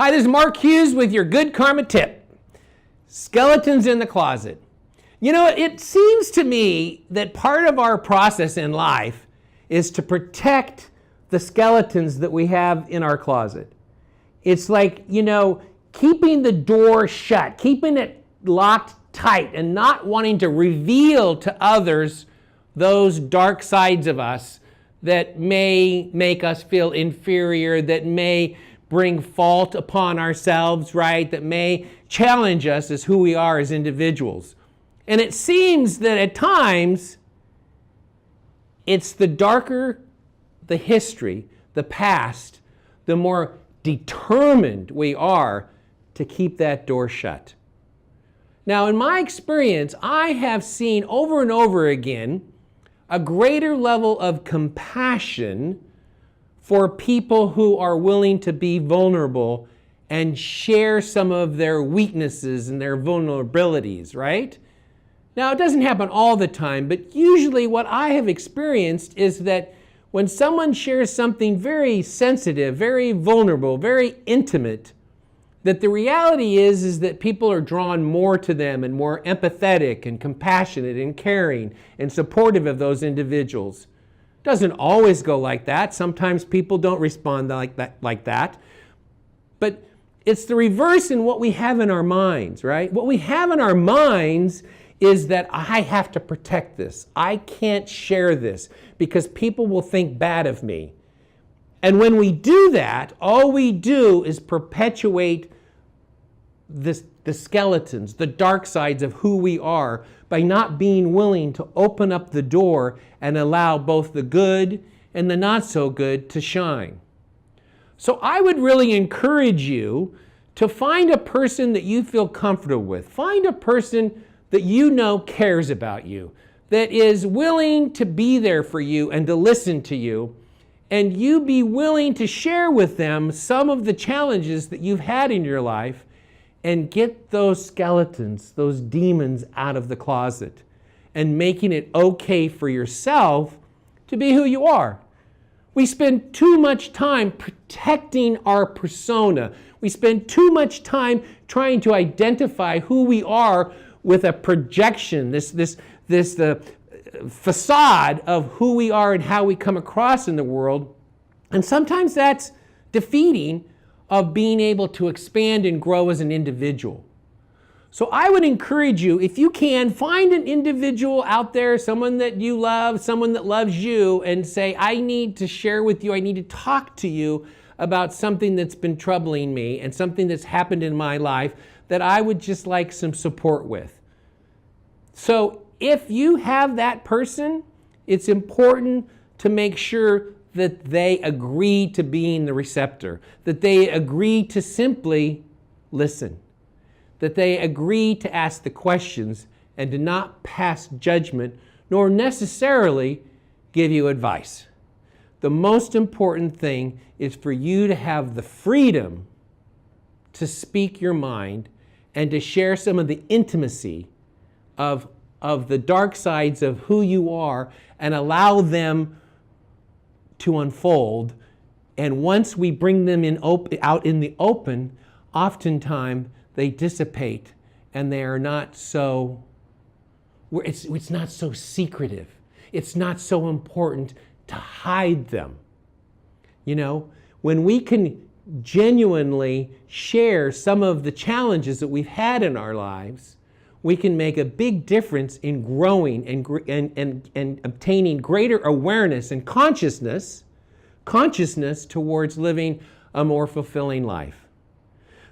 Hi, this is Mark Hughes with your Good Karma tip. Skeletons in the closet. You know, it seems to me that part of our process in life is to protect the skeletons that we have in our closet. It's like, keeping the door shut, keeping it locked tight and not wanting to reveal to others those dark sides of us that may make us feel inferior, that may bring fault upon ourselves, right? That may challenge us as who we are as individuals. And it seems that at times, it's the darker the history, the past, the more determined we are to keep that door shut. Now, in my experience, I have seen over and over again a greater level of compassion for people who are willing to be vulnerable and share some of their weaknesses and their vulnerabilities, right? Now, it doesn't happen all the time, but usually what I have experienced is that when someone shares something very sensitive, very vulnerable, very intimate, that the reality is that people are drawn more to them and more empathetic and compassionate and caring and supportive of those individuals. Doesn't always go like that. Sometimes people don't respond like that. But it's the reverse in what we have in our minds, right? What we have in our minds is that I have to protect this. I can't share this because people will think bad of me. And when we do that, all we do is perpetuate the skeletons, the dark sides of who we are by not being willing to open up the door and allow both the good and the not so good to shine. So I would really encourage you to find a person that you feel comfortable with. Find a person that you know cares about you, that is willing to be there for you and to listen to you, and you be willing to share with them some of the challenges that you've had in your life and get those skeletons, those demons out of the closet and making it okay for yourself to be who you are. We spend too much time protecting our persona. We spend too much time trying to identify who we are with a projection, this facade of who we are and how we come across in the world. And sometimes that's defeating of being able to expand and grow as an individual. So I would encourage you, if you can, find an individual out there, someone that you love, someone that loves you, and say, I need to share with you, I need to talk to you about something that's been troubling me and something that's happened in my life that I would just like some support with. So if you have that person, it's important to make sure that they agree to being the receptor, that they agree to simply listen, that they agree to ask the questions and to not pass judgment, nor necessarily give you advice. The most important thing is for you to have the freedom to speak your mind and to share some of the intimacy of the dark sides of who you are and allow them to unfold. And once we bring them out in the open, oftentimes they dissipate and they are not so, it's not so secretive. It's not so important to hide them. When we can genuinely share some of the challenges that we've had in our lives, we can make a big difference in growing and obtaining greater awareness and consciousness towards living a more fulfilling life.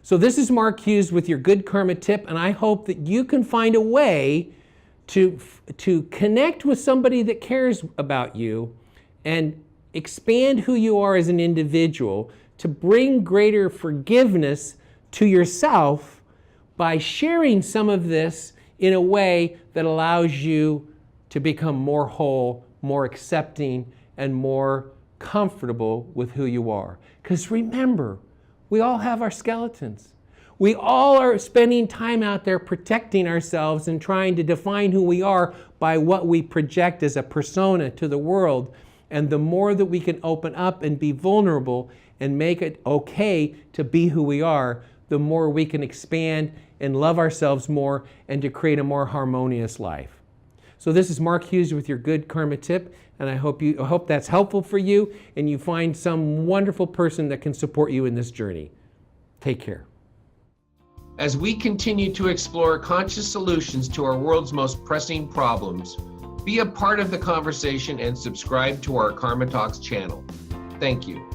So this is Mark Hughes with your Good Karma tip, and I hope that you can find a way to connect with somebody that cares about you and expand who you are as an individual, to bring greater forgiveness to yourself by sharing some of this in a way that allows you to become more whole, more accepting, and more comfortable with who you are. Because remember, we all have our skeletons. We all are spending time out there protecting ourselves and trying to define who we are by what we project as a persona to the world. And the more that we can open up and be vulnerable and make it okay to be who we are, the more we can expand and love ourselves more and to create a more harmonious life. So this is Mark Hughes with your Good Karma Tip, and I hope that's helpful for you and you find some wonderful person that can support you in this journey. Take care. As we continue to explore conscious solutions to our world's most pressing problems, be a part of the conversation and subscribe to our Karma Talks channel. Thank you.